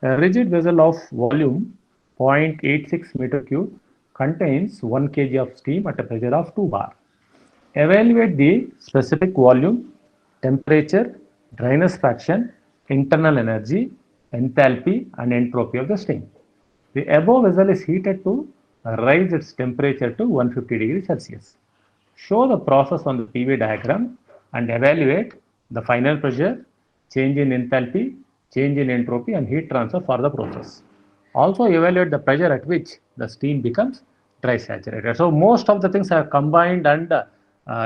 A rigid vessel of volume 0.86 meter cube contains 1 kg of steam at a pressure of 2 bar. Evaluate the specific volume, temperature, dryness fraction, internal energy, enthalpy and entropy of the steam. The above vessel is heated to raise its temperature to 150 degrees Celsius. Show the process on the PV diagram and evaluate the final pressure, change in enthalpy, change in entropy and heat transfer for the process. Also evaluate the pressure at which the steam becomes dry saturated. So most of the things are combined and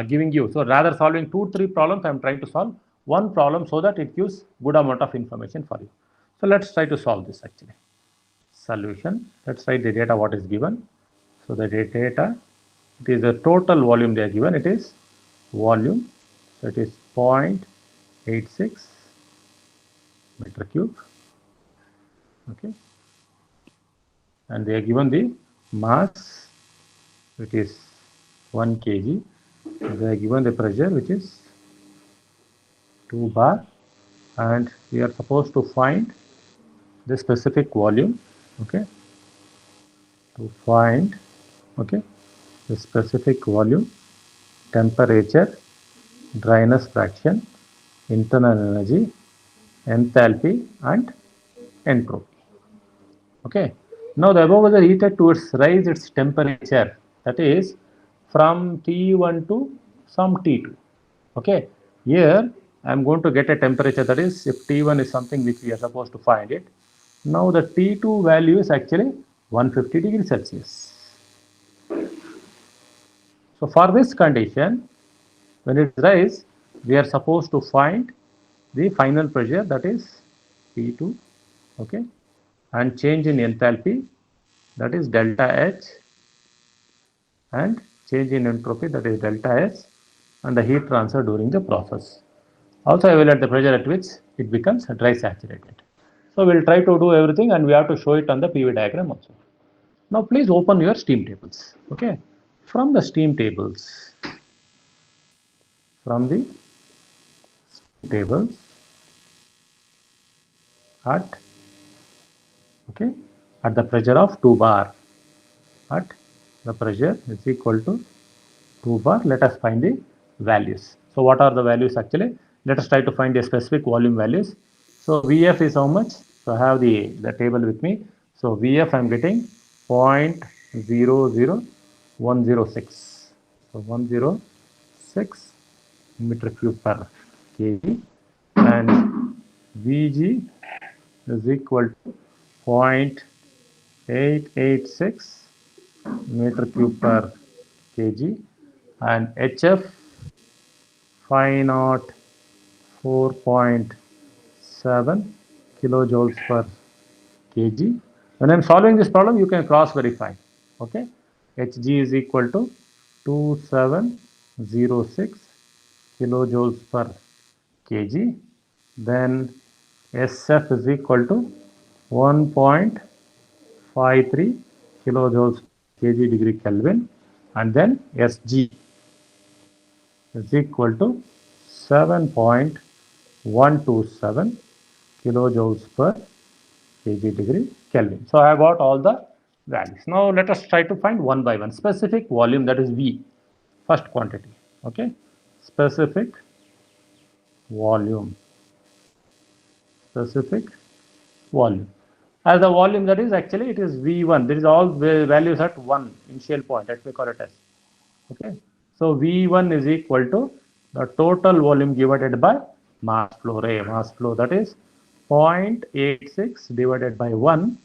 giving you. So rather solving 2-3 problems, I am trying to solve one problem so that it gives good amount of information for you. So let's try to solve this actually. Solution. Let's write the data what is given. So the data, it is the total volume they are given. It is volume. So it is 0.86 meter cube. Okay. And they are given the mass, which is 1 kg. They are given the pressure, which is 2 bar. And we are supposed to find the specific volume. Okay. To find, okay, the specific volume, temperature, dryness fraction, internal energy, enthalpy and entropy. Okay. Now the above is heated to rise its temperature, that is from T1 to some T2. Okay. Here I am going to get a temperature, that is if T1 is something which we are supposed to find it. Now the T2 value is actually 150 degrees Celsius. So for this condition, when it rise, we are supposed to find the final pressure, that is P2, okay, and change in enthalpy, that is delta H, and change in entropy, that is delta S, and the heat transfer during the process. Also evaluate the pressure at which it becomes dry saturated. So we'll try to do everything and we have to show it on the PV diagram also. Now please open your steam tables. Okay, from the steam tables, from the tables at, okay, at the pressure of 2 bar, at the pressure is equal to 2 bar. Let us find the values. So what are the values actually? Let us try to find the specific volume values. So Vf is how much? So I have the table with me. So Vf I am getting 0.00106. So 106 meter cube per kg, and Vg is equal to 0.886 meter cube per kg, and HF 504.7 kilojoules per kg. When I am solving this problem, you can cross verify. Okay, Hg is equal to 2706 kilojoules per kg. Then SF is equal to 1.53 kilojoules kg degree Kelvin, and then Sg is equal to 7.127 kilojoules per kg degree Kelvin. So I have got all the values. Now let us try to find one by one. Specific volume, that is V, first quantity. Okay, specific volume, specific volume. As the volume, that is actually it is V1. There is all values at 1 initial point. Let me call it as. Okay. So V1 is equal to the total volume divided by mass flow rate. Mass flow, that is 0.86 divided by 1.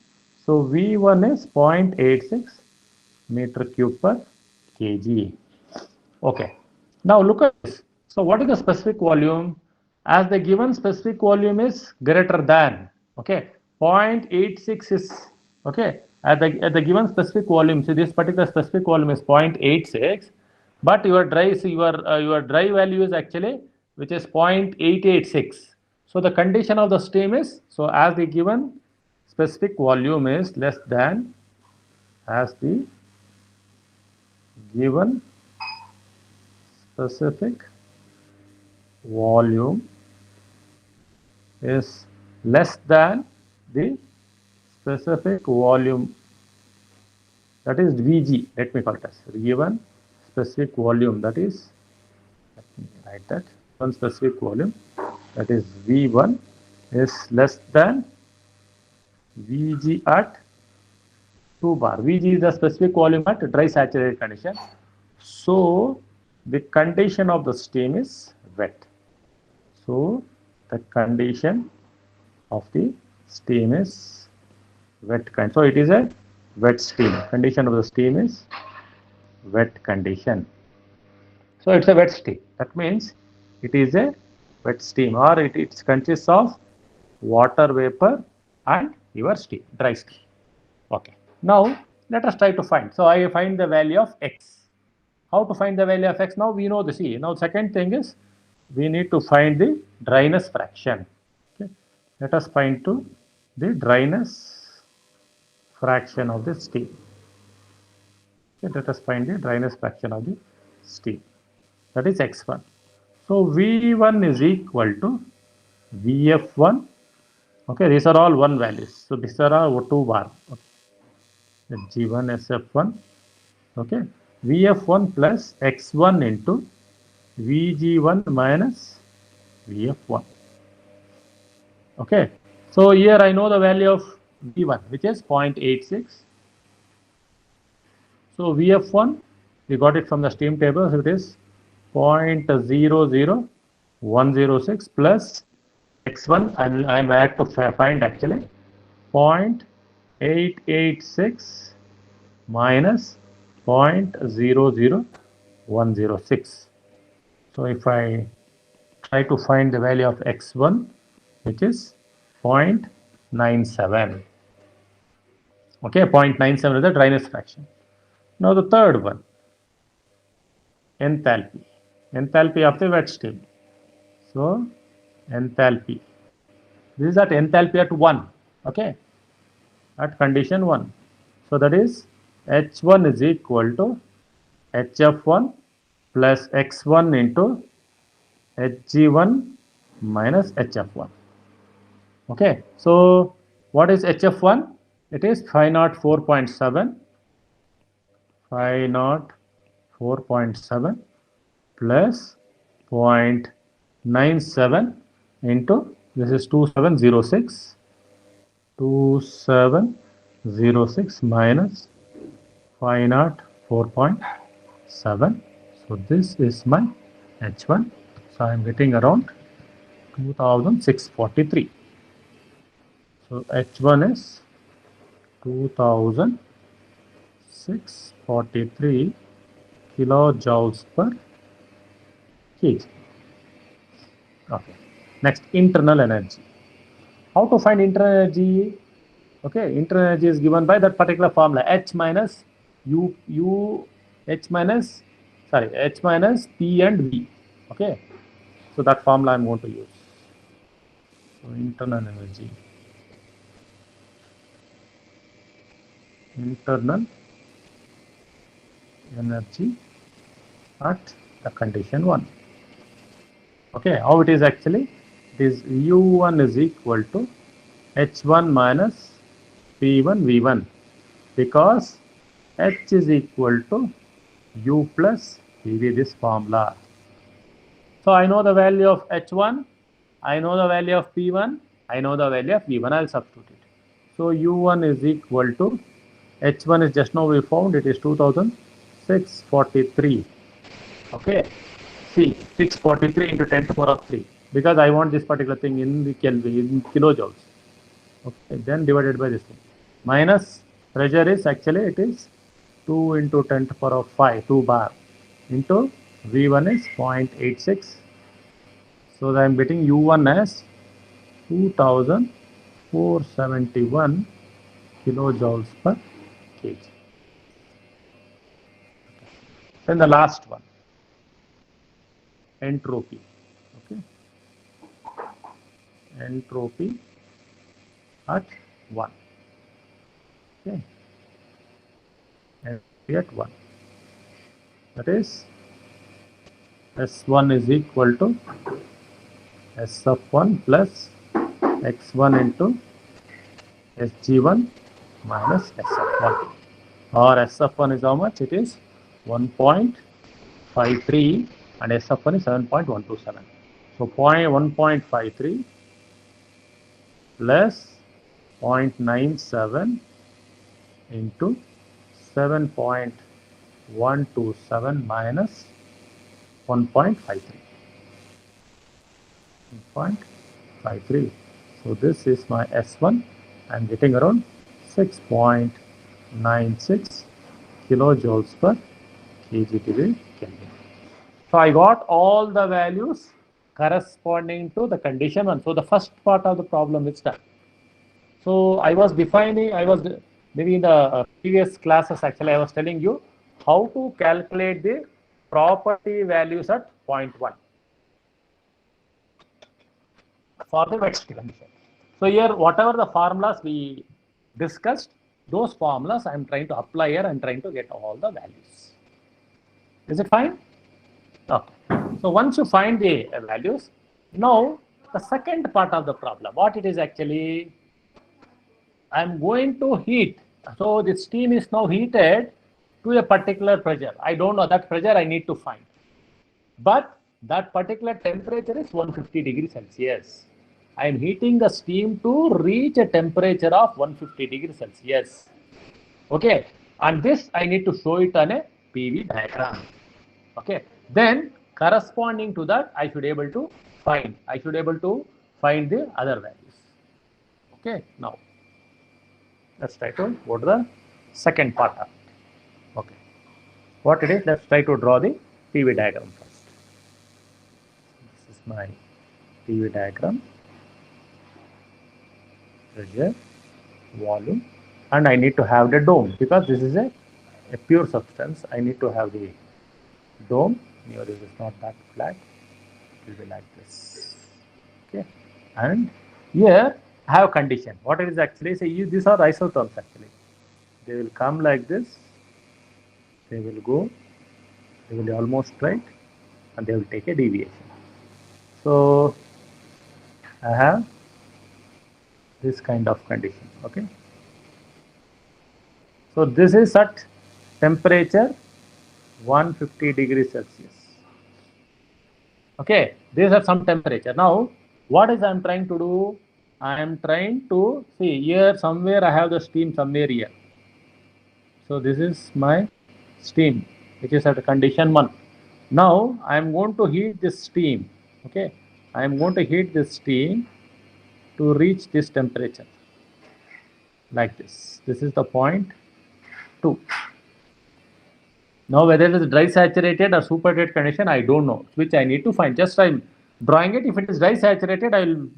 So V1 is 0.86 meter cube per kg. Okay. Now look at this. So what is the specific volume? As the given specific volume is greater than, okay, 0.86 is, okay, at the given specific volume. So this particular specific volume is 0.86, but your dry value is actually which is 0.886. So the condition of the steam is, so as the given specific volume is less than, as the given specific volume is less than the specific volume, that is Vg, let me call it as given specific volume, that is, let me write that, one specific volume, that is V1 is less than Vg at 2 bar. Vg is the specific volume at dry saturated condition. So the condition of the steam is wet. So the condition of the steam is wet kind. So it is a wet steam. Condition of the steam is wet condition. So it's a wet steam. That means it is a wet steam, or it consists of water vapor and your steam, dry steam. Okay. Now let us try to find. So I find the value of x. How to find the value of x? Now we know the C. Now second thing is we need to find the dryness fraction. Okay. Let us find to the dryness fraction of the steam. Okay. Let us find the dryness fraction of the steam. That is x1. So V1 is equal to Vf1. Okay, these are all one values. So these are all 2 bar. Okay. G1 SF1. Okay, Vf1 plus x1 into Vg1 minus Vf1. Okay, so here I know the value of V1, which is 0.86. So Vf1, we got it from the steam table, so it is 0.00106 plus x1, and I am at to find actually 0.886 minus 0.00106. So if I try to find the value of x1, which is 0.97. Okay, 0.97 is the dryness fraction. Now the third one, enthalpy. Enthalpy of the wet steam. So enthalpy. This is at enthalpy at 1. Okay, at condition 1. So that is H1 is equal to HF1 plus X1 into Hg1 minus HF1. Okay, so what is HF1? It is 504.7. 504.7 plus 0.97 into, this is 2706. 2706 minus 504.7. So this is my H1. So I am getting around 2643. So H1 is 2643 kilojoules per kg. Okay. Next, internal energy. How to find internal energy? Okay, internal energy is given by that particular formula, H minus H minus P and V. Okay, so that formula I am going to use. So internal energy at the condition 1. Okay, how it is actually? It is U1 is equal to H1 minus P1 V1, because H is equal to U plus PV, this formula. So I know the value of H1, I know the value of P1, I know the value of V1. I will substitute it. So U1 is equal to H1 is just now we found, it is 2643. Okay, see, 643 into 10 to the power of 3, because I want this particular thing in the Kelvin, in kilojoules. Okay, then divided by this thing. Minus pressure is actually, it is 2 into 10 to the power of 5, 2 bar, into V1 is 0.86. So I am getting U1 as 2471 kilojoules per kg. Then the last one, entropy. Okay, entropy at 1. Okay, entropy at 1. That is S1 is equal to S of 1 plus X1 into SG1 minus SF1, or SF1 is how much? It is 1.53 and SF1 is 7.127. So 1.53 plus 0.97 into 7.127 minus 1.53. 1.53. So this is my S1. I'm getting around 6.96 kilojoules per kg degree Kelvin. So I got all the values corresponding to the condition 1. So the first part of the problem is done. So I was maybe in the previous classes actually I was telling you how to calculate the property values at point 1 for the wet condition. So here whatever the formulas we discussed, those formulas I am trying to apply here and trying to get all the values. Is it fine? Okay. So once you find the values, now the second part of the problem, what it is actually, I am going to heat. So the steam is now heated to a particular pressure. I don't know that pressure I need to find. But that particular temperature is 150 degrees Celsius. I am heating the steam to reach a temperature of 150 degrees Celsius. Okay. And this I need to show it on a PV diagram. Okay. Then corresponding to that, I should able to find the other values. Okay. Now let's try to go to the second part of it. Okay. What it is, let's try to draw the PV diagram first. This is my PV diagram. Pressure, volume, and I need to have the dome because this is a pure substance. I need to have the dome. Here this is not that flat. It will be like this. Okay. And here I have condition. What it is actually, say these are isotherms actually. They will come like this. They will go. They will be almost straight, and they will take a deviation. So I have this kind of condition. Okay. So this is at temperature 150 degrees Celsius. Okay, these are some temperature. Now, what is I am trying to do? I am trying to see here somewhere I have the steam somewhere here. So this is my steam, which is at condition 1. Now I am going to heat this steam. Okay, I am going to heat this steam to reach this temperature like this. This is the point 2. Now whether it is dry saturated or superheated condition, I don't know, which I need to find. Just I'm drawing it. If it is dry saturated, I will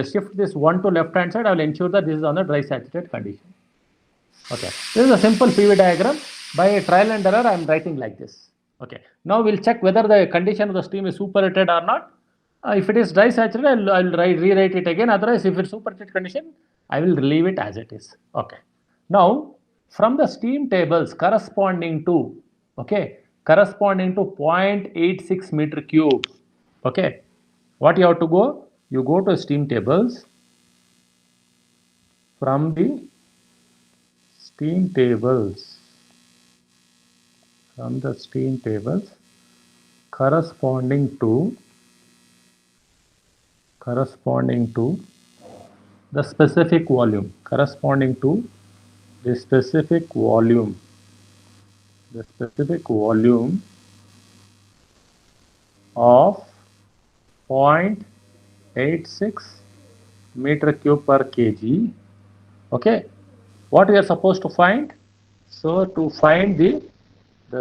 shift this 1 to left hand side. I will ensure that this is on the dry saturated condition. Okay, this is a simple PV diagram. By trial and error, I am writing like this. Okay, now we'll check whether the condition of the steam is superheated or not. If it is dry saturated, I'll rewrite it again. Otherwise, if it's superheated condition, I will leave it as it is. Okay. Now, from the steam tables corresponding to 0.86 meter cube. Okay, what you have to go? You go to steam tables. From the steam tables, corresponding to the specific volume, of 0.86 meter cube per kg. Okay, what we are supposed to find? So to find the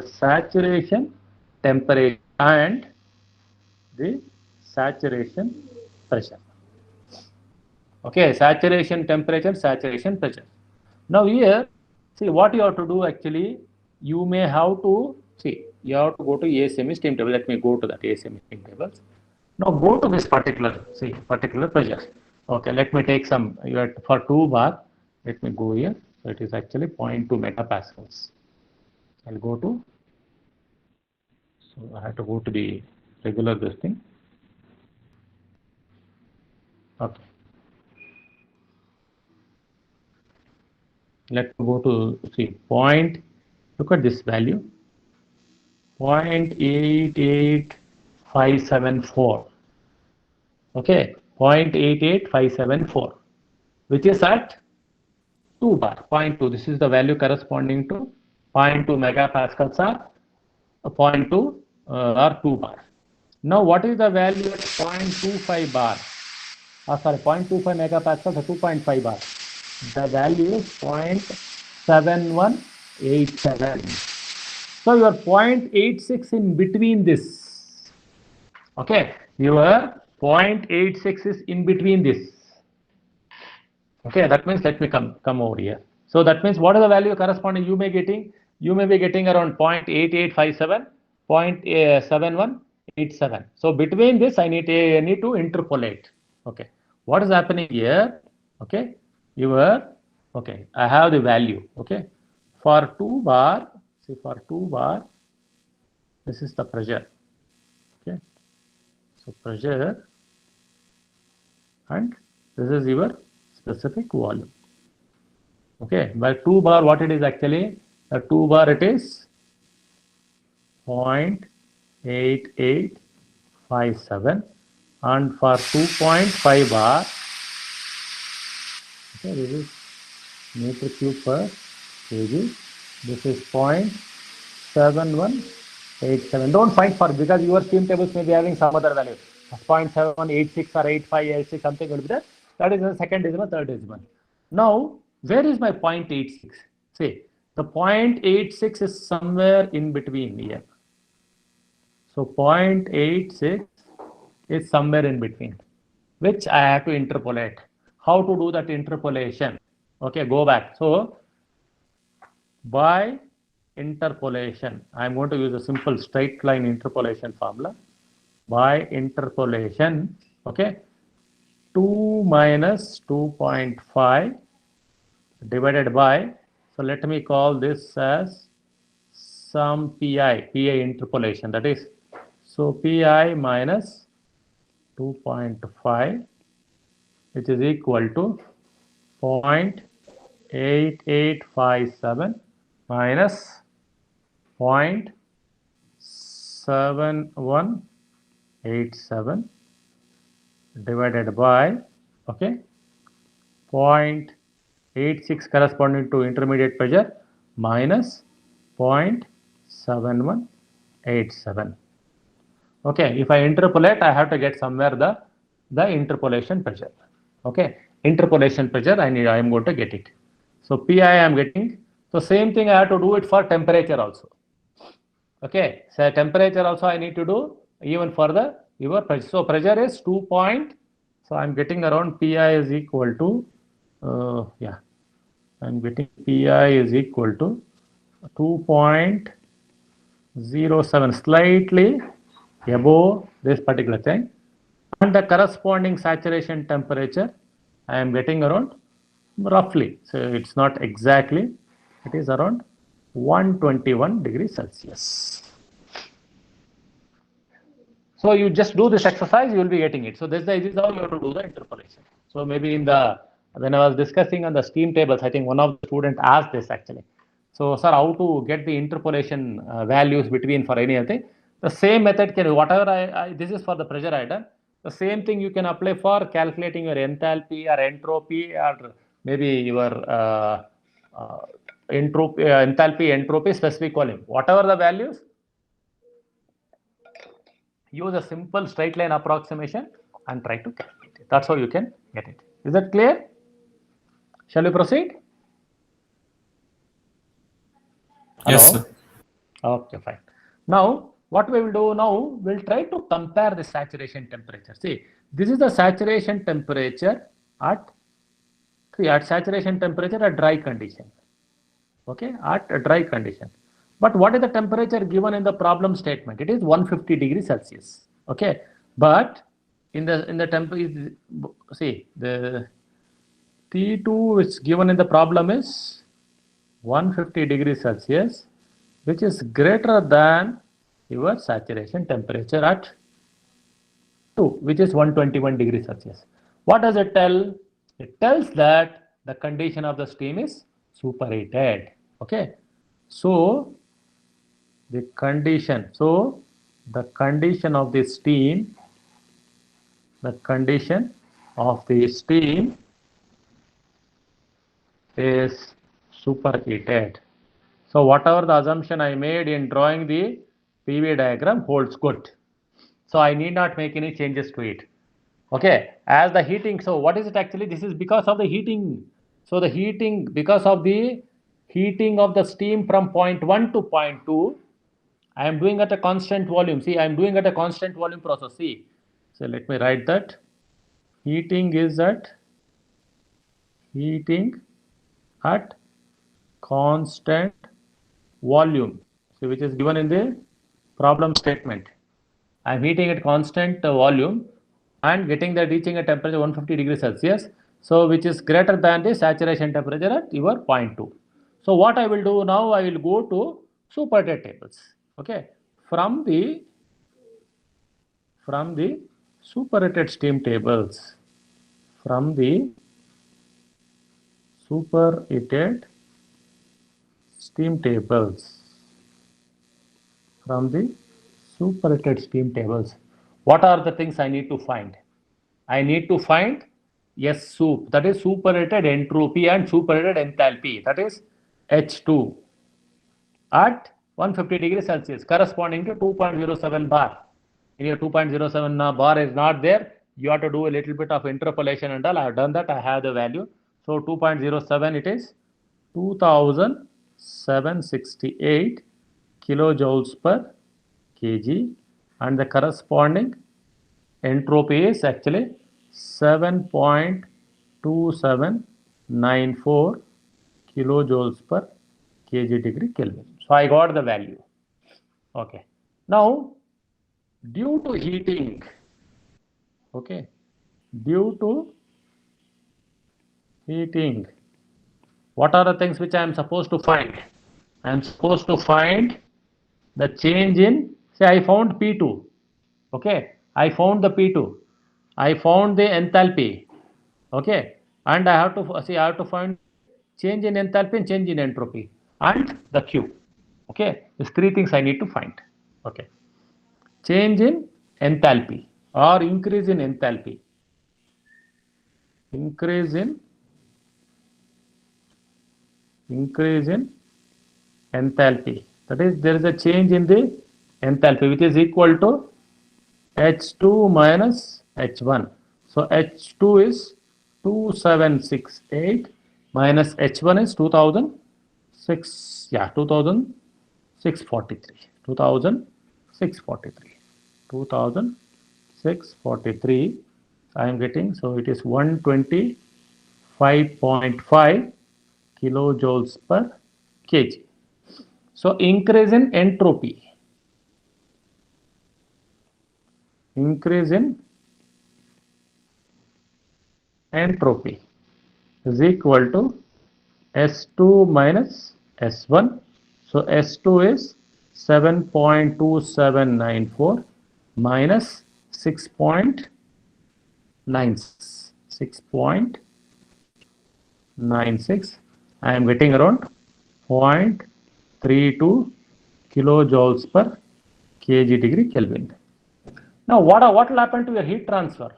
saturation temperature and the saturation pressure. Okay, saturation temperature, saturation pressure. Now here, see what you have to do actually, you may have to, you have to go to ASME steam table. Let me go to that ASME steam tables. Now go to this particular pressure. Okay, let me take some, for 2 bar, let me go here. So it is actually 0.2 megapascals. I'll go to, so I have to go to the regular this thing. Okay. Let's go to see point. Look at this value, 0.88574. Okay, 0.88574, which is at 2 bar, 0.2. This is the value corresponding to 0.2 megapascals or 0.2 or 2 bar. Now, what is the value at 0.25 bar? Sorry, 0.25 megapascals or 2.5 bar. The value is 0.7187. So, your 0.86 in between this. Okay, your 0.86 is in between this. Okay, that means let me come over here. So that means what is the value corresponding you may be getting around 0.8857, 0.7187. So between this I need to interpolate. Okay, what is happening here? Okay, I have the value. Okay, for 2 bar, see, for 2 bar, this is the pressure. Okay, so pressure, and this is your specific volume. Okay, by 2 bar, what it is actually? The 2 bar, it is 0.8857, and for 2.5 bar, okay, this is meter cube per kg. This is 0.7187. Don't find for, because your steam tables may be having some other value. 0.7186 or 8586, something will be there. That is the second decimal, third decimal. Now, where is my 0.86? See, the 0.86 is somewhere in between here. So 0.86 is somewhere in between, which I have to interpolate. How to do that interpolation? Okay, go back. So by interpolation, I'm going to use a simple straight line interpolation formula. By interpolation, okay, 2 minus 2.5 divided by, so let me call this as some pi interpolation, that is, so pi minus 2.5, which is equal to 0.8857 minus 0.7187 divided by, okay, 0.86 corresponding to intermediate pressure minus 0.7187. Okay, if I interpolate, I have to get somewhere the interpolation pressure. Okay, interpolation pressure, I am going to get it. So pi I am getting. So same thing I have to do it for temperature also. Okay, so temperature also I need to do even further your pressure. So pressure is 2. So I'm getting around pi is equal to I'm getting pi is equal to 2.07, slightly above this particular thing, and the corresponding saturation temperature I am getting around roughly, so it's not exactly, it is around 121 degrees Celsius. So you just do this exercise, you will be getting it. So this is how you have to do the interpolation. So maybe when I was discussing on the steam tables, I think one of the students asked this actually. So sir, how to get the interpolation values between for any other thing? The same method can, whatever this is for the pressure item. The same thing you can apply for calculating your enthalpy or entropy, or maybe your enthalpy, entropy, specific volume. Whatever the values, use a simple straight line approximation and try to calculate it. That's how you can get it. Is that clear? Shall we proceed? Hello? Yes, sir. Okay, fine. Now, what we will do now, we'll try to compare the saturation temperature. See, this is the saturation temperature at saturation temperature at dry condition. Okay, at a dry condition. But what is the temperature given in the problem statement? It is 150 degrees Celsius. Okay, but in the temperature, see, the T2 which is given in the problem is 150 degrees Celsius, which is greater than your saturation temperature at 2, which is 121 degrees Celsius. What does it tell? It tells that the condition of the steam is superheated. Okay, so the condition of the steam, is superheated. So whatever the assumption I made in drawing the PV diagram holds good. So I need not make any changes to it. Okay, as the heating, so what is it actually? This is because of the heating. So the heating, because of the heating of the steam from point 1 to point 2, I am doing at a constant volume. See, I am doing at a constant volume process. See, so let me write that. Heating at constant volume. See, which is given in the problem statement. I am heating at constant volume and reaching a temperature 150 degrees Celsius. So which is greater than the saturation temperature at your point 2. So what I will do now, I will go to superheated tables. Okay, from the superheated steam tables, from the superheated steam tables, what are the things I need to find? I need to find SOUP, that is superheated entropy and superheated enthalpy, that is H2 at 150 degrees Celsius corresponding to 2.07 bar. In your 2.07 bar is not there, you have to do a little bit of interpolation and all. I have done that, I have the value. So 2.07, it is 2768 kilojoules per kg, and the corresponding entropy is actually 7.2794 kilojoules per kg degree Kelvin. So I got the value. Okay. Now, due to heating, okay, due to heating, what are the things which I am supposed to find? I am supposed to find the change in, say I found P2. Okay, I found the P2. I found the enthalpy. Okay, and I have to see, I have to find change in enthalpy and change in entropy and the Q. Okay, these three things I need to find. Okay, change in enthalpy or increase in enthalpy, increase in enthalpy, that is there is a change in the enthalpy which is equal to H2 minus H1. So H2 is 2768 minus H1 is 2006, yeah, 2643, 2643. I am getting, so it is 125.5 kilojoules per kg. So increase in entropy, is equal to S2 minus S1. So S2 is 7.2794 minus 6.96. I am getting around 0.32 kilojoules per kg degree Kelvin. Now what will happen to your heat transfer?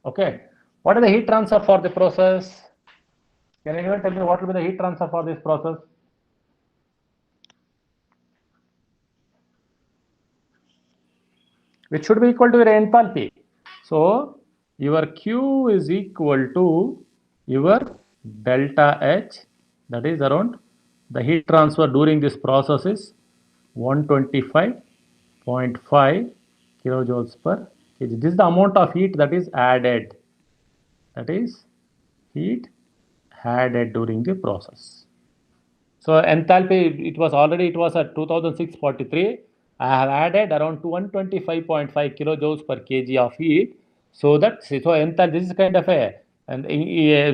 Okay, what is the heat transfer for the process? Can anyone tell me what will be the heat transfer for this process? Which should be equal to your enthalpy. So your Q is equal to your delta H, that is around the heat transfer during this process is 125.5 kilojoules per kg. This is the amount of heat that is added, that is heat added during the process. So enthalpy, it was at 2643. I have added around 125.5 kilojoules per kg of heat. So enthalpy, this is kind of a, and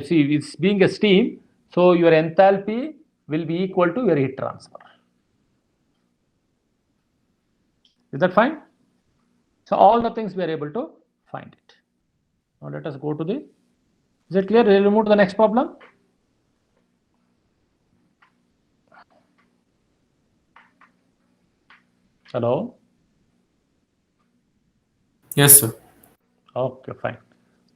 see, it's being a steam, so your enthalpy will be equal to your heat transfer. Is that fine? So all the things we are able to find it. Now let us go to the, is it clear? We'll move to the next problem. Hello? Yes, sir. Okay, fine.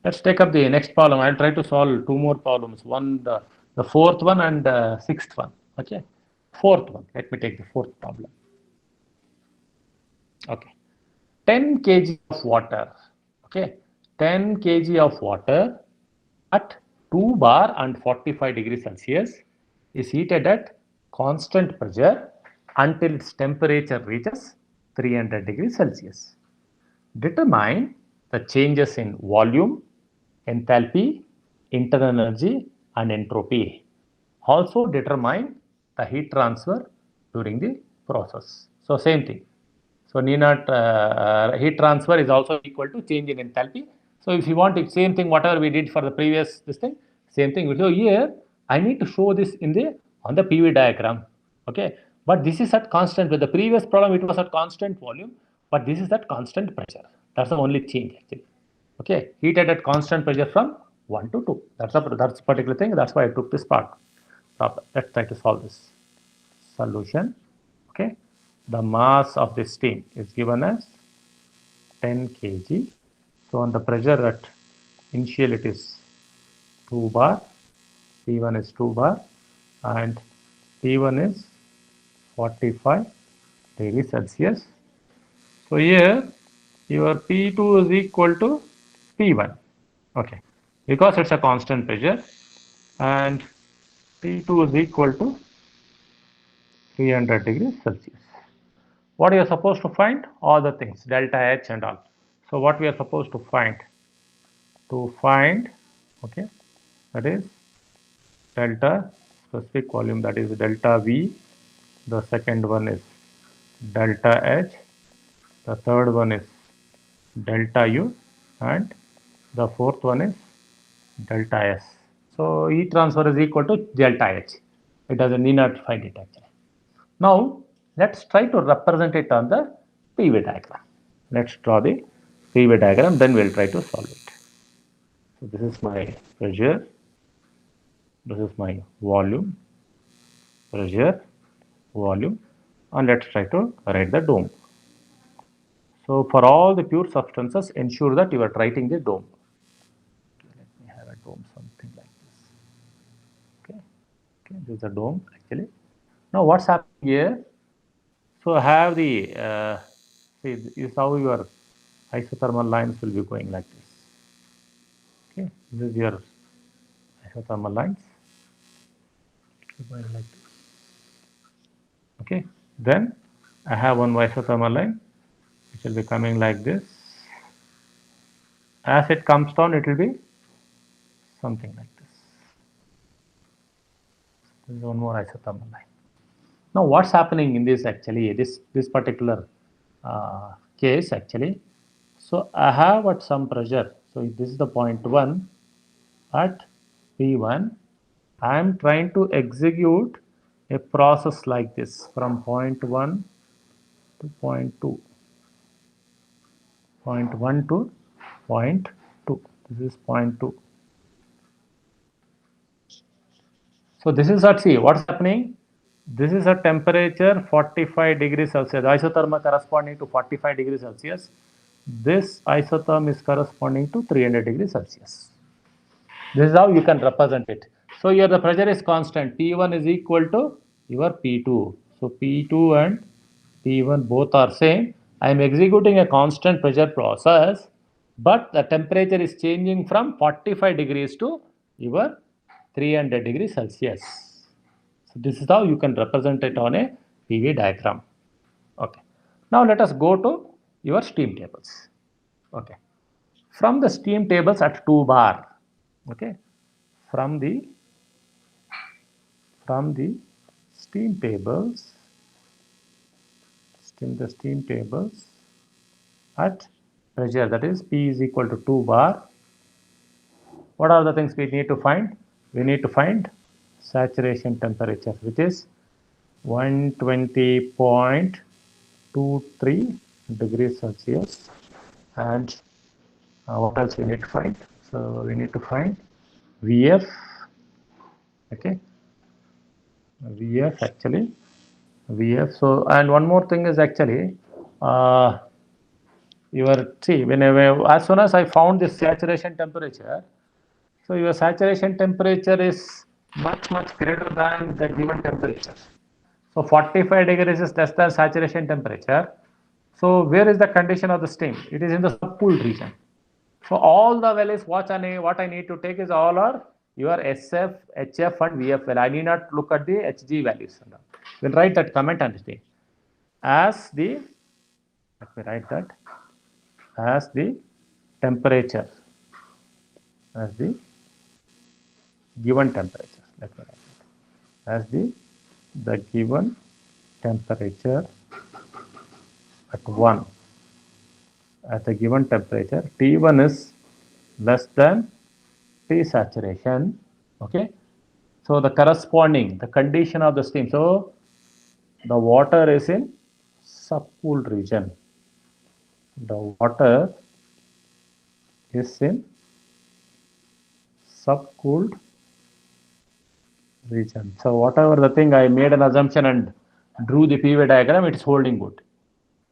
Let's take up the next problem. I'll try to solve two more problems. One, the fourth one and the sixth one. Okay. Fourth one. Let me take the fourth problem. Okay. 10 kg of water. Okay. 10 kg of water at 2 bar and 45 degrees Celsius is heated at constant pressure until its temperature reaches 300 degrees Celsius. Determine the changes in volume, enthalpy, internal energy, and entropy. Also determine the heat transfer during the process. So same thing. So Nénot heat transfer is also equal to change in enthalpy. So if you want the same thing, whatever we did for the previous this thing, same thing. So here I need to show this in the on the PV diagram. Okay, but this is at constant. With the previous problem, it was at constant volume, but this is at constant pressure. That's the only change actually. Okay, heated at constant pressure from 1 to 2. That's a particular thing. That's why I took this part. Problem. Let's try to solve this. Solution. Okay, the mass of this steam is given as 10 kg. So on the pressure at initial it is 2 bar, P1 is 2 bar, and P1 is 45 degrees Celsius. So here your P2 is equal to P1. Okay, because it's a constant pressure, and P2 is equal to 300 degrees Celsius. What you are supposed to find? All the things, delta H and all. So what we are supposed to find? Okay, that is delta specific volume, that is delta V. The second one is delta H. The third one is delta U, and the fourth one is delta S. So heat transfer is equal to delta H. It doesn't need not find it actually. Now let's try to represent it on the PV diagram. Let's draw the PV diagram, then we'll try to solve it. So this is my pressure, this is my volume, pressure, volume, and let's try to write the dome. So for all the pure substances, ensure that you are writing the dome. Okay, let me have a dome, something like this. Okay, this is a dome actually. Now what's happening here? So have the see, this is how your isothermal lines will be going like this. Okay, this is your isothermal lines. Going like this. Okay, then I have one isothermal line which will be coming like this. As it comes down, it will be something like this. This is one more isothermal line. Now, what's happening in this actually? This particular case actually. So I have at some pressure. So this is the point 1 at P1. I am trying to execute a process like this from point 1 to point 2. Point 1 to point 2. This is point 2. So this is at see what's happening. This is a temperature 45 degrees Celsius. Isotherm corresponding to 45 degrees Celsius. This isotherm is corresponding to 300 degrees Celsius. This is how you can represent it. So here the pressure is constant. P1 is equal to your P2. So P2 and P1 both are same. I am executing a constant pressure process, but the temperature is changing from 45 degrees to your 300 degrees Celsius. So this is how you can represent it on a PV diagram. Okay. Now let us go to your steam tables. Okay. From the steam tables at 2 bar. Okay. From the steam tables, steam tables at pressure, that is P is equal to 2 bar. What are the things we need to find? We need to find saturation temperature, which is 120.23 degrees Celsius. And what else we need to find? So we need to find Vf. Okay, Vf actually, Vf. So and one more thing is actually whenever, as soon as I found this saturation temperature, so your saturation temperature is much greater than the given temperature. So 45 degrees is less than saturation temperature. So where is the condition of the steam? It is in the subcooled region. So all the values what I need to take is all are your SF, HF and VF value. I need not look at the HG values. We'll write that comment and say as the, let me write that, as the temperature, as the given temperature. Let me write that. As the given temperature at 1, at the given temperature, T1 is less than T saturation. Okay. So the corresponding, the condition of the steam. So the water is in subcooled region. The water is in subcooled region. So whatever the thing, I made an assumption and drew the PV diagram, it's holding good.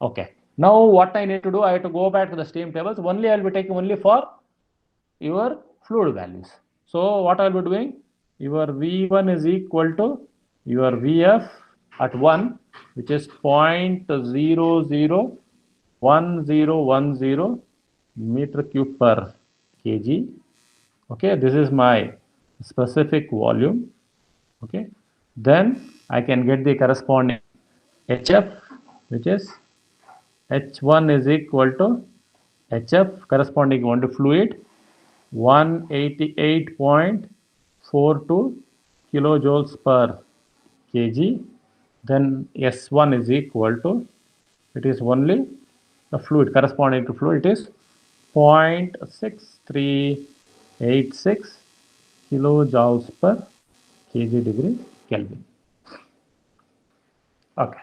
Okay. Now what I need to do, I have to go back to the steam tables. Only I will be taking only for your fluid values. So what I will be doing, your V1 is equal to your VF at 1, which is 0.001010 meter cube per kg. Okay, this is my specific volume. Okay, then I can get the corresponding HF, which is H1 is equal to HF corresponding one to fluid 188.42 kilojoules per kg. Then S1 is equal to, it is only the fluid corresponding to fluid, it is 0.6386 kilojoules per kg degree Kelvin. Okay.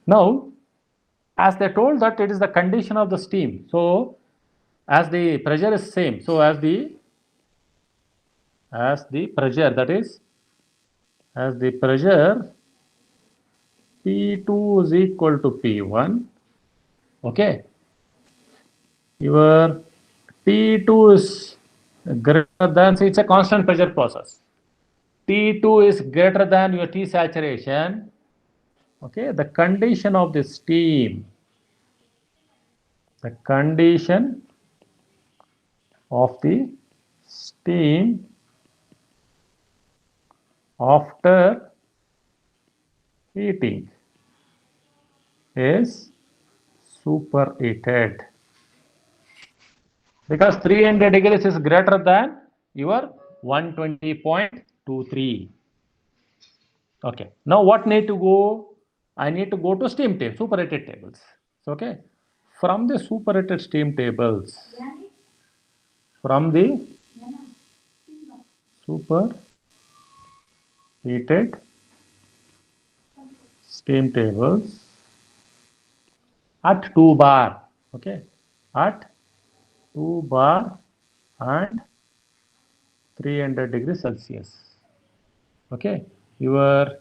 Now, as they told that it is the condition of the steam. So, as the pressure is same, so as the pressure, that is, as the pressure P2 is equal to P1. Okay. Your T2 is greater than, so it's a constant pressure process. T2 is greater than your T saturation. Okay, the condition of the steam, the condition of the steam after heating is superheated, because 300 degrees is greater than your 120.23. Okay, now what need to go? I need to go to steam table, superheated tables. So, okay, from the superheated steam tables, from the superheated steam tables at 2 bar, okay, at 2 bar and 300 degrees Celsius. Okay, your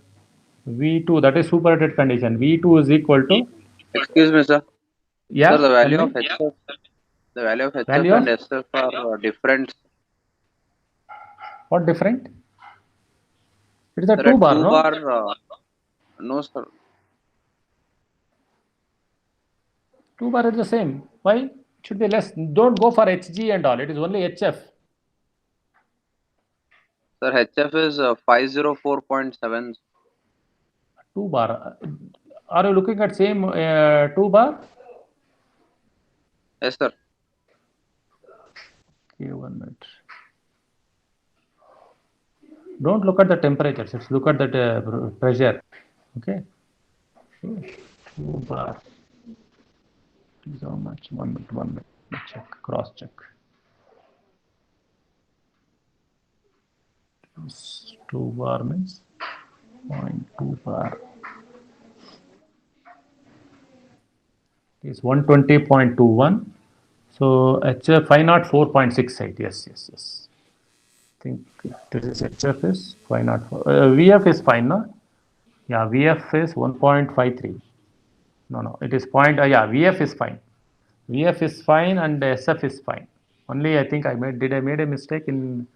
V2, that is superheated condition. V2 is equal to. Excuse me, sir. Yeah. Sir, the value of HF, and SF are different. What different? It is a 2 bar, no? No, sir. 2 bar is the same. Why? It should be less. Don't go for HG and all. It is only HF. Sir, HF is 504.7. 2 bar. Are you looking at same 2 bar? Yes, sir. Okay, 1 minute. Don't look at the temperature. Just look at the pressure. Okay. 2 bar. It is how much? 1 minute. 1 minute. Check. Cross check. 2 bar means 0.2 bar. It is 120.21. So HF 504.68. Yes. I think this is HF is 504. VF is fine, no? Yeah, VF is 1.53. No, it is point, yeah, VF is fine. VF is fine and SF is fine. Only I think did I made a mistake in,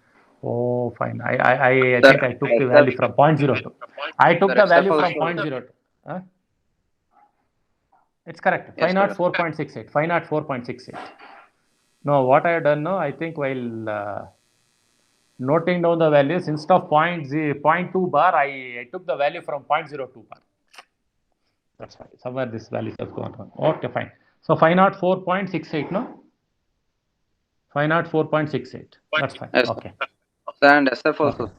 oh, fine. I Sir, think I took the SF, value from 0.02. I took sir, the SF value from also. 0.02. Huh? It's correct. Yes, sir. 504.68. 504.68. No, what I have done now, I think while noting down the values, instead of 0.2 bar, I took the value from 0.02 bar. That's fine. Somewhere this value has gone wrong. Okay, fine. So 504.68, no? 504.68. That's fine. Yes, Okay. sir, and SF also. Okay.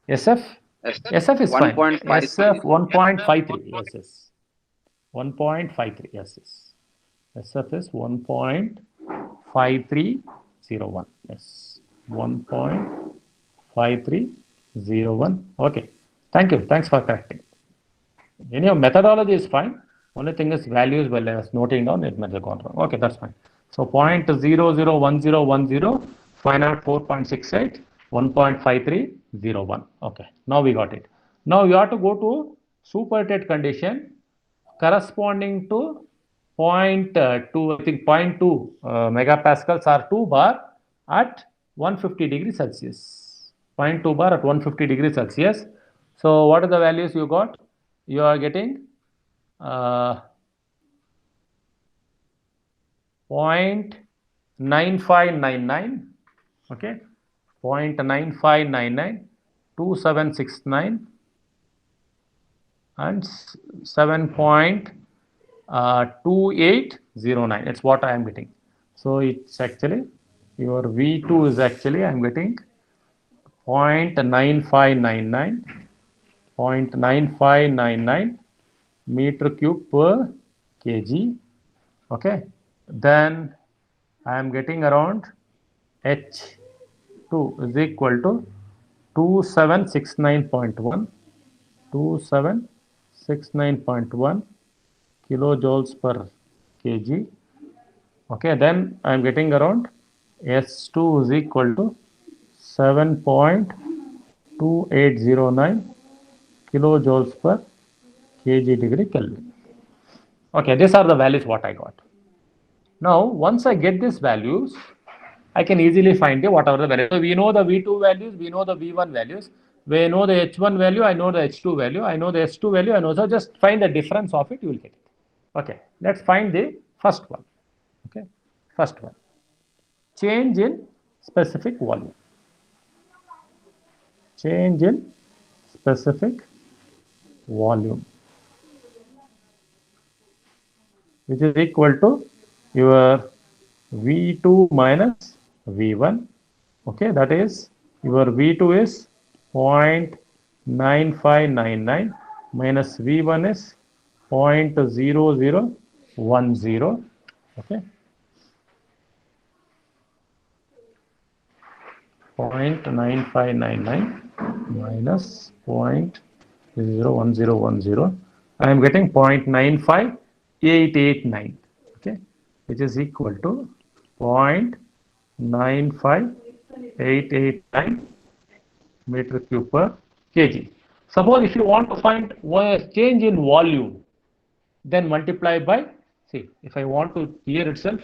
SF? SF is fine. 1.53. SF 1.53. Yes, yes. 1.53. Yes, yes. SF is 1.5301. Yes. 1.5301. Okay. Thank you. Thanks for correcting. Any methodology is fine. Only thing is values, well, as noting down, it might have gone wrong. Okay, that's fine. So 0.001010, 504.68, 1.5301. Okay, now we got it. Now you have to go to supertate condition corresponding to 0.2, I think 0.2 megapascals or 2 bar at 150 degrees Celsius. 0.2 bar at 150 degrees Celsius. So what are the values you got? You are getting 0.9599, okay, 0.9599, 2769 and 7.2809. It's what I am getting. So it's actually your V2 is actually I am getting 0.9599, 0.9599 meter cube per kg. Okay, then I am getting around H2 is equal to 2769.1, 2769.1 kilojoules per kg. Okay, then I am getting around S2 is equal to 7.2809 kilojoules per kg degree Kelvin. Okay, these are the values what I got. Now, once I get these values, I can easily find whatever the value. So we know the V2 values, we know the V1 values, we know the H1 value, I know the H2 value, I know the S2 value, and also just find the difference of it, you will get it. Okay, let's find the first one. Okay, first one. Change in specific volume. Change in specific volume, which is equal to your V2 minus V1. Okay, that is your V2 is 0.9599 minus V1 is 0.0010. Okay, 0.9599 minus 0.0010. I am getting 0.95889. Okay, which is equal to 0.95889 meter cube per kg. Suppose if you want to find change in volume, then multiply by, see, if I want to here itself,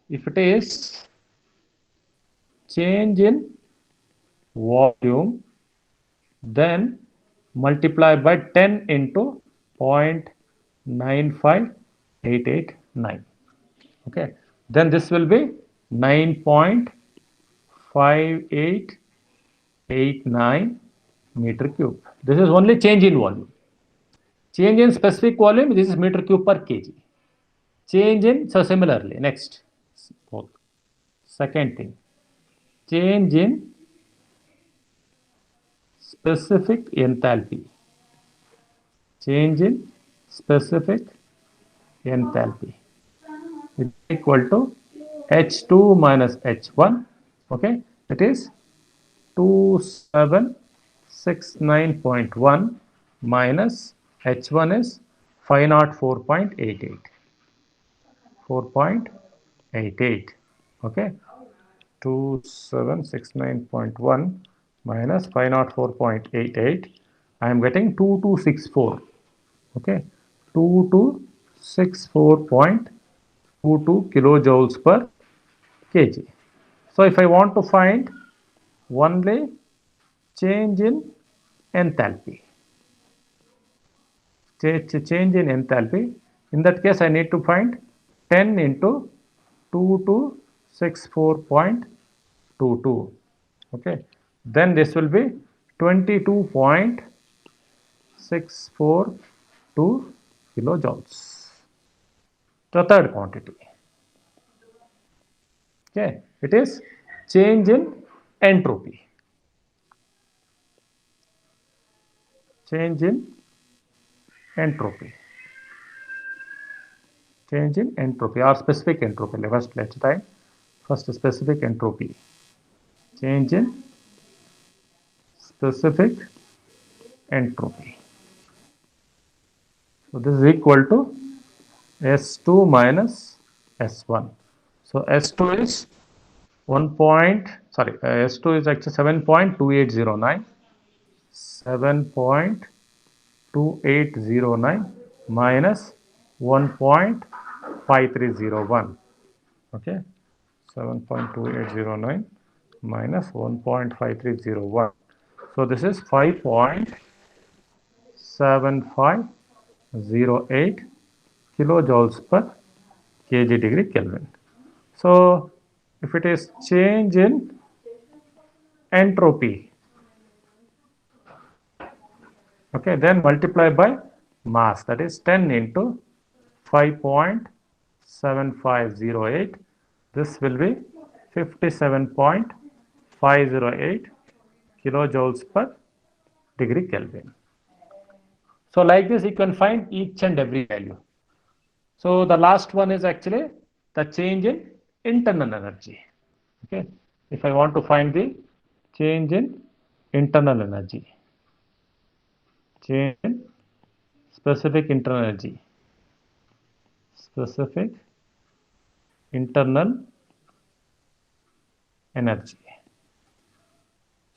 if it is change in volume, then multiply by 10 into 0.95889. Okay, then this will be 9.5889 meter cube. This is only change in volume. Change in specific volume, this is meter cube per kg. Change in, so similarly, next, second thing, change in specific enthalpy. Change in specific enthalpy is equal to H2 minus H1. Okay, it is 2769.1 minus H1 is 504.88. 4.88. Okay, 2769.1 minus 504.88. I am getting 2264. Okay, 2264. 64.22 kilojoules per kg. So if I want to find only change in enthalpy, change in enthalpy, in that case I need to find 10 into 2264.22. Okay, then this will be 22.642 kilojoules. The third quantity. Okay, it is change in entropy. Change in entropy. Change in entropy or specific entropy. Let's try first specific entropy. Change in specific entropy. So this is equal to S2 minus S1. So S2 is S2 is actually 7.2809. 7.2809 minus 1.5301. Okay, 7.2809 minus 1.5301. So this is 5.7508 kilojoules per kg degree Kelvin. So if it is change in entropy, okay, then multiply by mass, that is 10 into 5.7508. This will be 57.508 kilojoules per degree Kelvin. So like this you can find each and every value. So the last one is actually the change in internal energy. Okay, if I want to find the change in internal energy, change in specific internal energy, specific internal energy.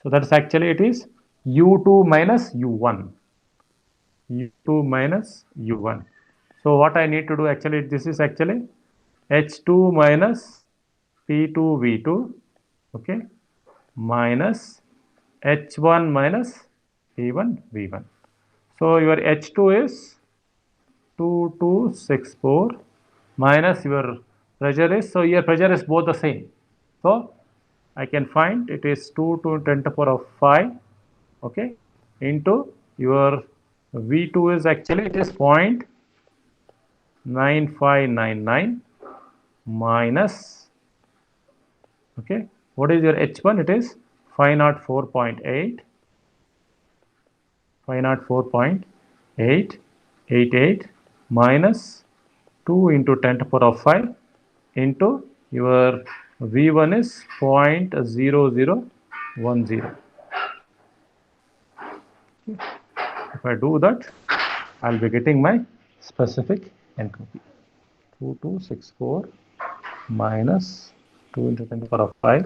So that's actually it is U2 minus U1. U2 minus U1. So what I need to do actually, this is actually H2 minus P2 V2, okay, minus H1 minus P1 V1. So your H2 is 2264 minus your pressure is, so your pressure is both the same. So I can find it is 2 to 10 to the power of 5, okay, into your V2 is actually it is 0.9599 minus, okay, what is your H1? It is 504.8, 504.888 minus 2 into 10 to the power of 5 into your V1 is 0.0010. If I do that, I'll be getting my specific entropy. 2264 minus 2 into 10 to the power of 5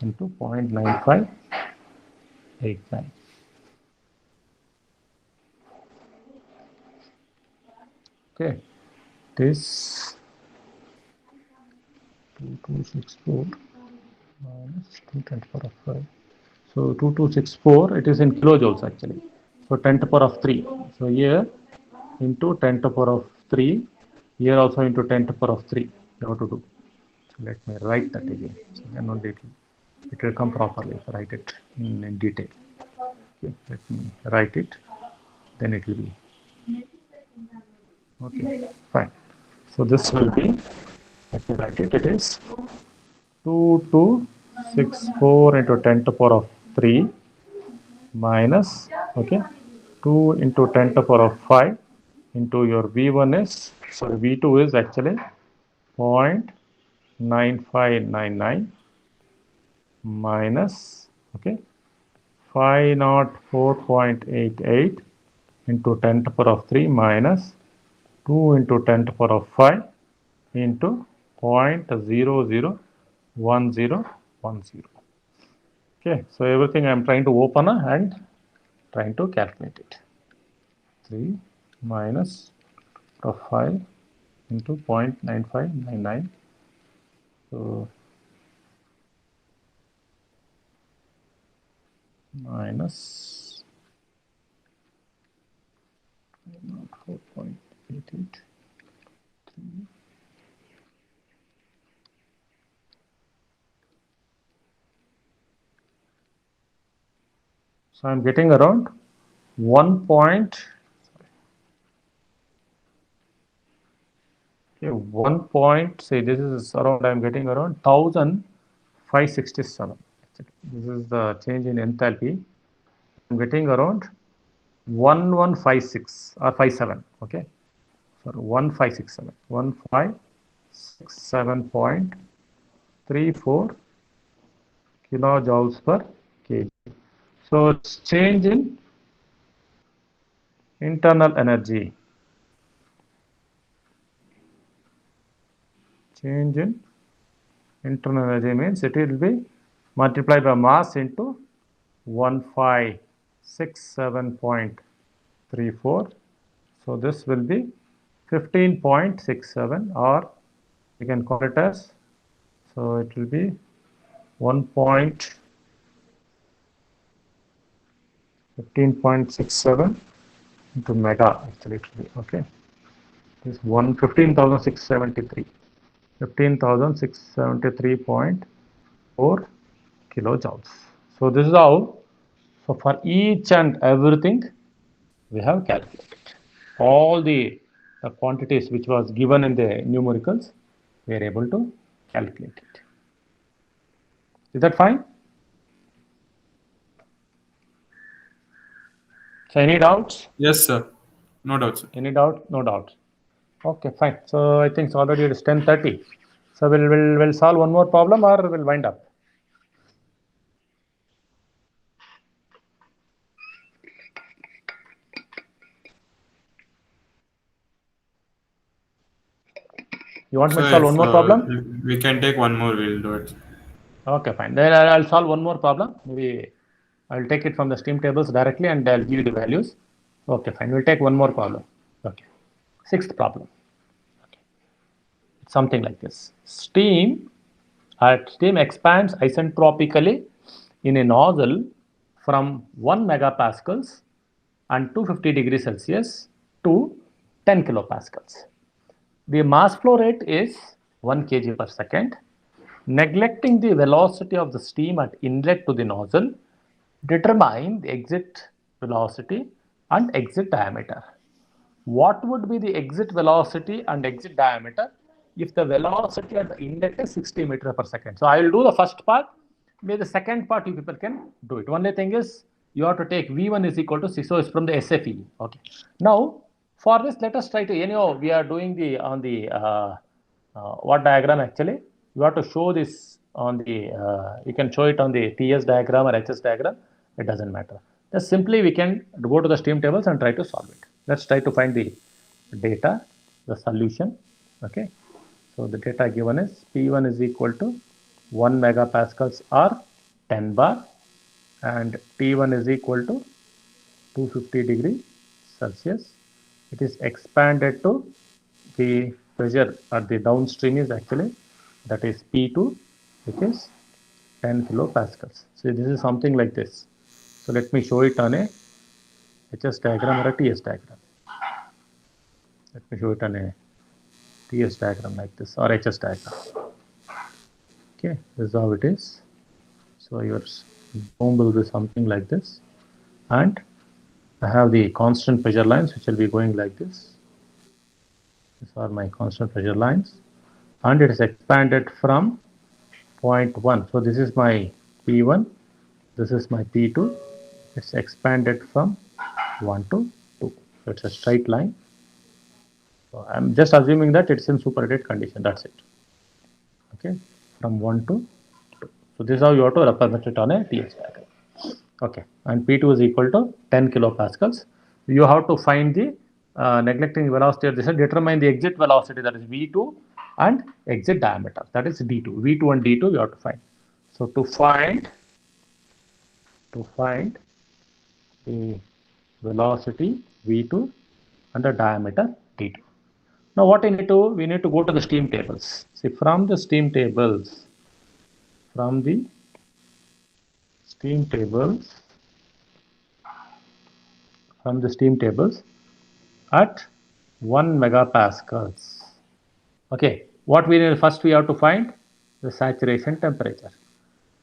into 0.9589. Okay, this 2264 minus 2 10 to the power of 5. So 2264, it is in kilojoules actually. So 10 to the power of 3. So here into 10 to the power of 3. Here also into 10 to the power of 3. You have to do. So let me write that again. So then only it will come properly. Write it in detail. Okay, let me write it. Then it will be. Okay, fine. So this will be, let me write it. It is 2264 into 10 to the power of 3 minus, okay, 2 into 10 to the power of 5 into your V1 is, sorry, V2 is actually 0.9599 minus, okay, 504.88 into 10 to the power of 3 minus 2 into 10 to the power of 5 into 0.001010. Okay, so everything I am trying to open and trying to calculate it. 3 minus profile into 0.9599. So minus 4.88. So I'm getting around 1 point. Okay, 1 point. Say this is around. I'm getting around 1,567. This is the change in enthalpy. I'm getting around 1156 or 57. Okay, for 1567, 1567.34 kilojoules per kg. So it's change in internal energy. Change in internal energy means it will be multiplied by mass into 1567.34. So this will be 15.67, or you can call it as, so it will be 15.67 into mega, actually it will be, okay. This 15,673. 15,673.4 kilojoules. So this is how, so for each and everything we have calculated. All the quantities which was given in the numericals, we are able to calculate it. Is that fine? So any doubts? Yes, sir. No doubt, sir. Any doubt? No doubt. Okay, fine. So I think it's already it is 10:30. So we'll solve one more problem, or we'll wind up. You want me to solve one more problem? We can take one more. We'll do it. Okay, fine. Then I'll solve one more problem. Maybe I'll take it from the steam tables directly and I'll give you the values. Okay, fine. We'll take one more problem. Okay. Sixth problem. Okay. It's something like this. Steam expands isentropically in a nozzle from 1 megapascals and 250 degrees Celsius to 10 kilopascals. The mass flow rate is 1 kg per second. Neglecting the velocity of the steam at inlet to the nozzle, determine the exit velocity and exit diameter. What would be the exit velocity and exit diameter if the velocity at the inlet is 60 meters per second? So I will do the first part. Maybe the second part you people can do it. Only thing is you have to take V1 is equal to 6. So it's from the SFE. Okay. Now for this, let us try to, anyhow, we are doing the on the what diagram actually? You have to show this on the, you can show it on the TS diagram or HS diagram. It doesn't matter. Just simply we can go to the steam tables and try to solve it. Let's try to find the data, the solution. Okay. So the data given is P1 is equal to 1 megapascals or 10 bar, and T1 is equal to 250 degrees Celsius. It is expanded to the pressure at the downstream is actually, that is P2, which is 10 kilopascals. So this is something like this. So let me show it on a HS diagram or a TS diagram. Let me show it on a TS diagram like this, or HS diagram. Okay, this is how it is. So your dome will be something like this, and I have the constant pressure lines which will be going like this. These are my constant pressure lines, and it is expanded from 0.1. So this is my P1, this is my P2. It's expanded from 1 to 2. So it's a straight line. So I'm just assuming that it's in superheated condition. That's it. Okay, from 1 to 2. So this is how you have to represent it on a TS diagram. Okay, and P2 is equal to 10 kilopascals. You have to find the neglecting velocity of this and determine the exit velocity, that is V2, and exit diameter, that is D2. V2 and D2 you have to find. So to find the velocity V2 and the diameter D2. Now what we need to go to the steam tables. See, from the steam tables, at 1 megapascals. Okay, what we need first, we have to find the saturation temperature.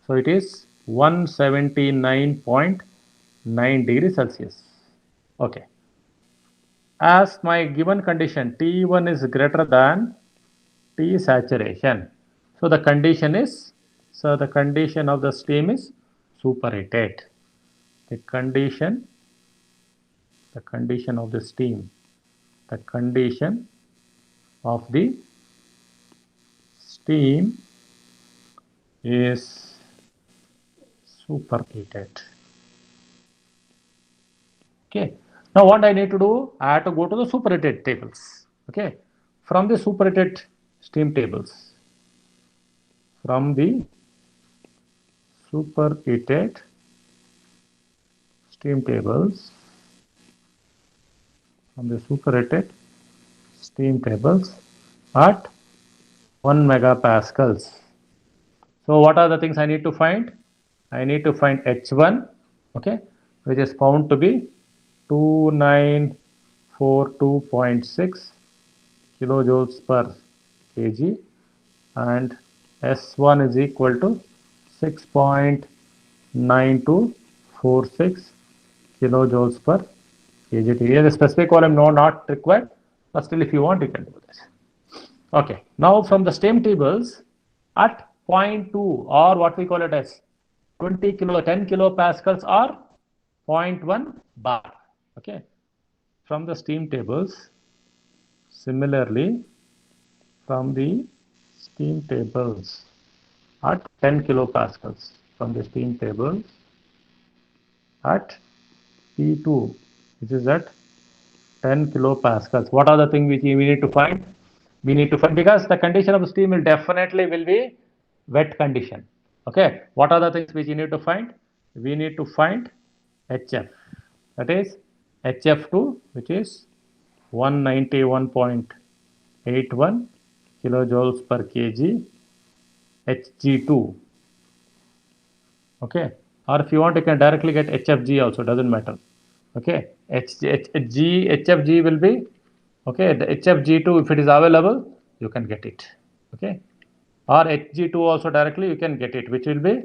So it is 179.9 degrees Celsius. Okay. As my given condition, T1 is greater than T saturation. So the condition of the steam is superheated. The condition of the steam, is superheated. Okay. Now what I need to do, I have to go to the superheated tables. Okay. From the superheated steam tables, okay, at 1 megapascals. So what are the things I need to find? I need to find H1, okay, which is found to be 2942.6 kilojoules per kg, and S1 is equal to 6.9246 kilojoules per kg. Here the specific column not required, but still if you want you can do this. Okay, now from the steam tables at 0.2, or what we call it as 10 kilopascals or 0.1 bar. Okay, from the steam tables, similarly from the steam tables at 10 kilopascals, from the steam tables at P2, which is at 10 kilopascals. What are the things which we need to find? We need to find, because the condition of the steam will definitely be wet condition. Okay, what are the things which you need to find? We need to find HF, that is HF2, which is 191.81 kilojoules per kg, Hg2. Okay, or if you want you can directly get HFG also, doesn't matter. Okay, HFG will be, okay, the HFG2, if it is available you can get it. Okay, or Hg2 also directly you can get it, which will be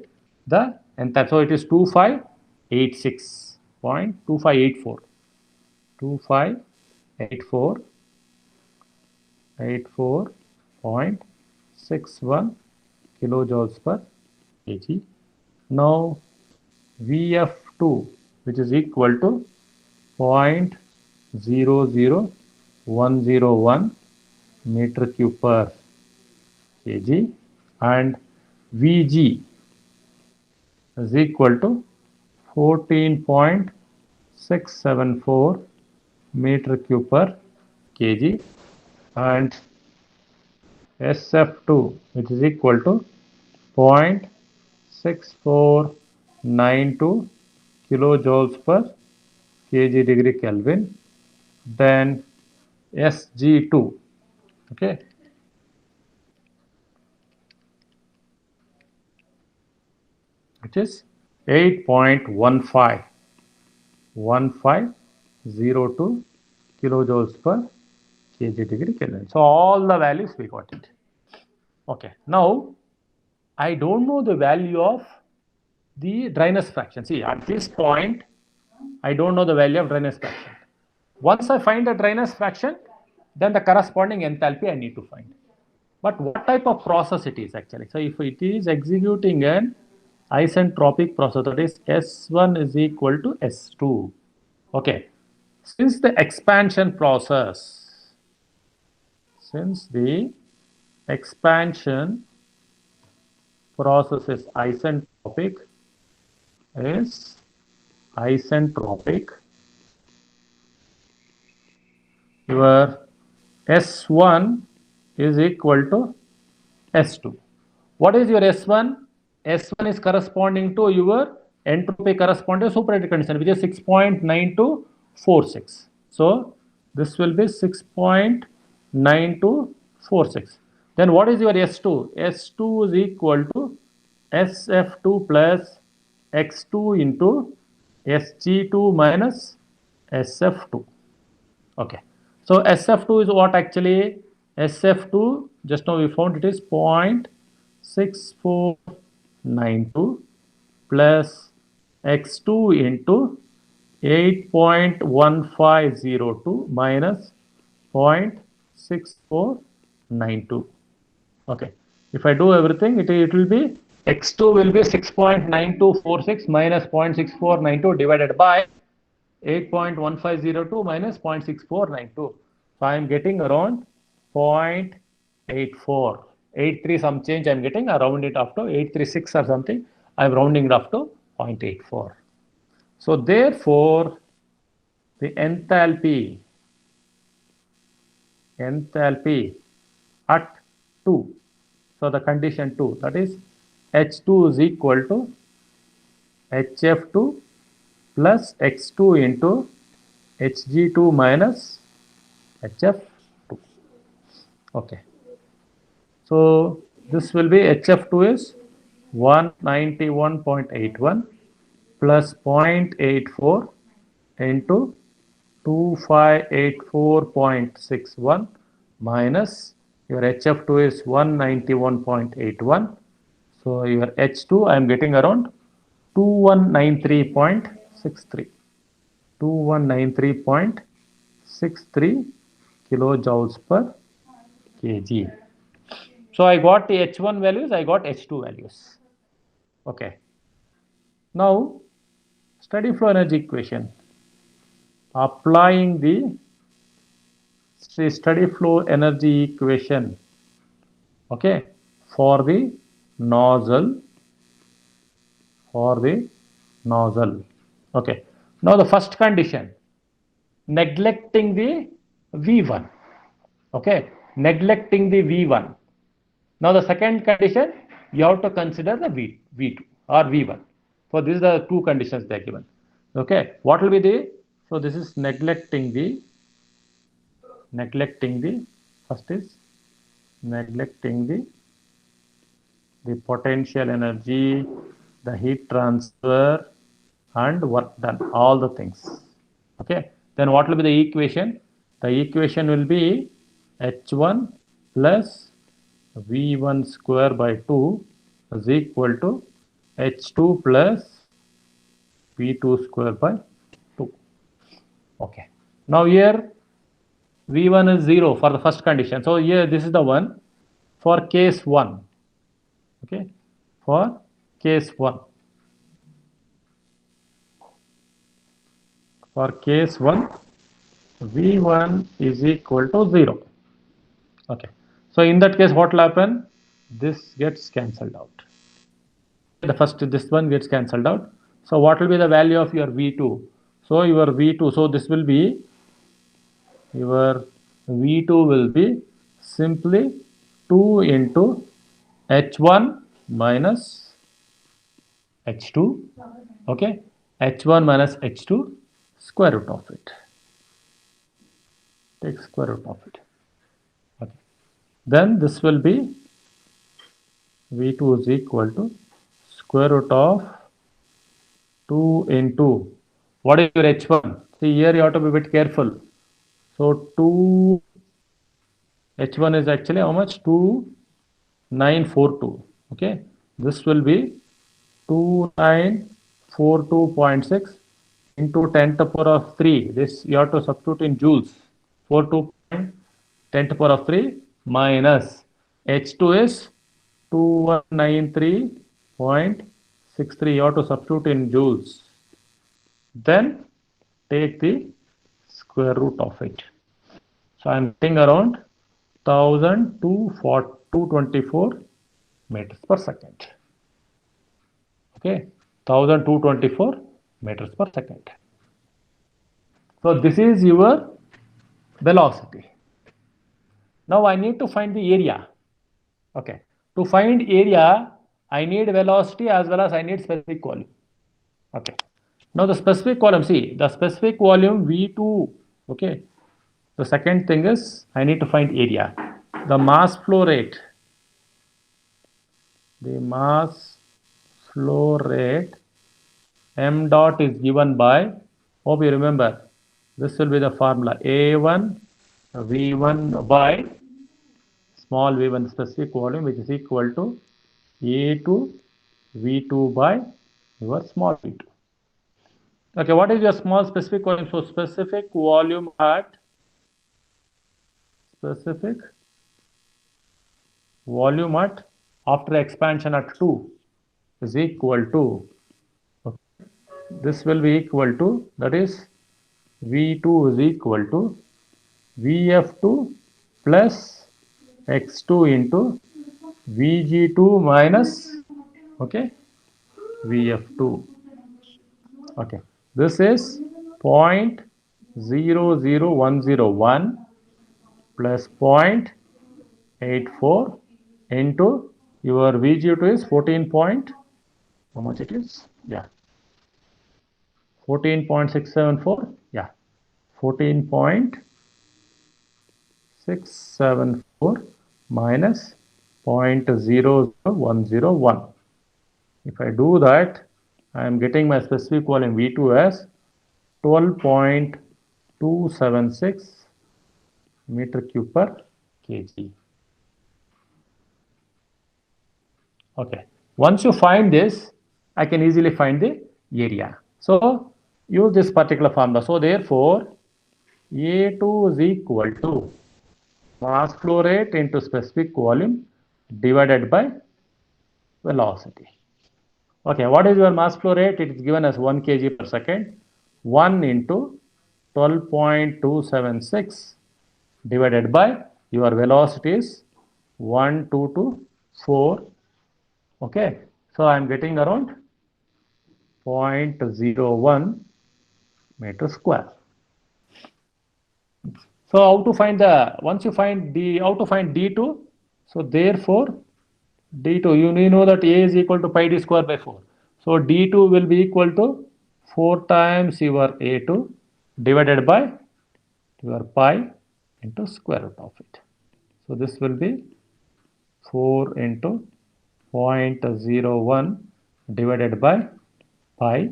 the enthalpy. So it is 2586.2584 2584.61 kilojoules per kg. Now Vf2, which is equal to 0.00101 meter cube per kg, and Vg is equal to 14.674 meter cube per kg, and SF2, which is equal to 0.6492 kilojoules per kg degree Kelvin. Then Sg2, okay, which is 8.1502 kilojoules per kg degree Kelvin. So all the values we got it. Okay, now I don't know the value of the dryness fraction. See, at this point I don't know the value of dryness fraction. Once I find the dryness fraction, then the corresponding enthalpy I need to find. But what type of process it is actually? So if it is executing an isentropic process, that is S1 is equal to S2. Okay, since the expansion process is isentropic, your S1 is equal to S2. What is your S1? S1 is corresponding to your entropy corresponding to superheated condition, which is 6.9246. So this will be 6.9246 9246. Then what is your S2? S2 is equal to SF2 plus X2 into SG2 minus SF2. Okay. So SF2 is what actually? SF2, just now we found it is 0.6492 plus X2 into 8.1502 minus 0.6492. Okay. If I do everything, it will be X2 will be 6.9246 minus 0.6492 divided by 8.1502 minus 0.6492. So I am getting around 0.84. 83 some change I am getting. I round it up to 836 or something. I am rounding it up to 0.84. So therefore, the enthalpy at 2. So the condition 2, that is H2 is equal to HF2 plus X2 into Hg2 minus HF2. Okay. So this will be HF2 is 191.81 plus 0.84 into 2584.61 minus your HF2 is 191.81. So your H2 I am getting around 2193.63. 2193.63 kilojoules per kg. So I got the H1 values, I got H2 values. Okay. Now, steady flow energy equation. Applying the steady flow energy equation, okay, for the nozzle, okay. Now the first condition, neglecting the V1, okay, neglecting the V1. Now the second condition, you have to consider the V2 or V1. So these are the two conditions they are given. Okay, what will be the, so this is neglecting the first is neglecting the potential energy, the heat transfer and work done, all the things. Okay, then what will be the equation? The equation will be H1 plus V1 square by 2 is equal to H2 plus V2 square by 2. Okay. Now here V1 is 0 for the first condition. So here this is the one for case 1. Okay. For case 1. For case 1, V1 is equal to 0. Okay. So in that case, what will happen? This gets cancelled out. This one gets cancelled out. So what will be the value of your V2? So your V2, so this will be, your V2 will be simply 2 into H1 minus H2. Okay. H1 minus H2 square root of it. Take square root of it. Okay. Then this will be V2 is equal to square root of 2 into, what is your H1? See here you have to be a bit careful. So 2, H1 is actually how much? 2942. Okay. This will be 2942.6 into 10 to the power of 3. This you have to substitute in joules. 42.10 to the power of 3 minus H2 is 2193.63. You have to substitute in joules. Then take the square root of it. So I am getting around 1224 meters per second. Okay, 1224 meters per second. So this is your velocity. Now I need to find the area. Okay, to find area, I need velocity as well as I need specific volume. Okay, now the specific volume, see the specific volume V2, okay, The second thing is I need to find area. The mass flow rate. The mass flow rate m dot is given by, hope you remember, this will be the formula A1 V1 by small v1 specific volume, which is equal to A2 V2 by your small v2. Okay, what is your small specific volume? So specific volume at after expansion at 2 is equal to, okay, this will be equal to, that is V2 is equal to Vf2 plus x2 into Vg2 minus, okay, Vf2. Okay, this is 0.00101 plus 0.84 into your Vg2 is 14 point, how much it is? Yeah, 14.674, yeah, 14.674 minus 0.00101. If I do that, I am getting my specific volume V2 as 12.276 meter cube per kg. Okay, once you find this, I can easily find the area. So use this particular formula. So therefore, A2 is equal to mass flow rate into specific volume divided by velocity. Okay, what is your mass flow rate? It is given as 1 kg per second. 1 into 12.276 divided by your velocity is 1224. Okay, so I am getting around 0.01 meter square. So how to find the, once you find how to find D2? So therefore D2, you know that A is equal to pi d square by 4. So D2 will be equal to 4 times your A2 divided by your pi into square root of it. So this will be 4 into 0.01 divided by pi.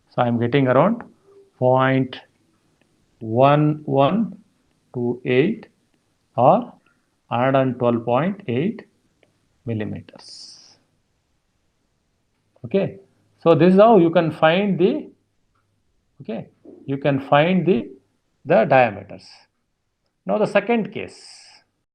So I am getting around 0.1128 or 112.8 millimeters. Okay, so this is how you can find the, okay, you can find the diameters. Now the second case,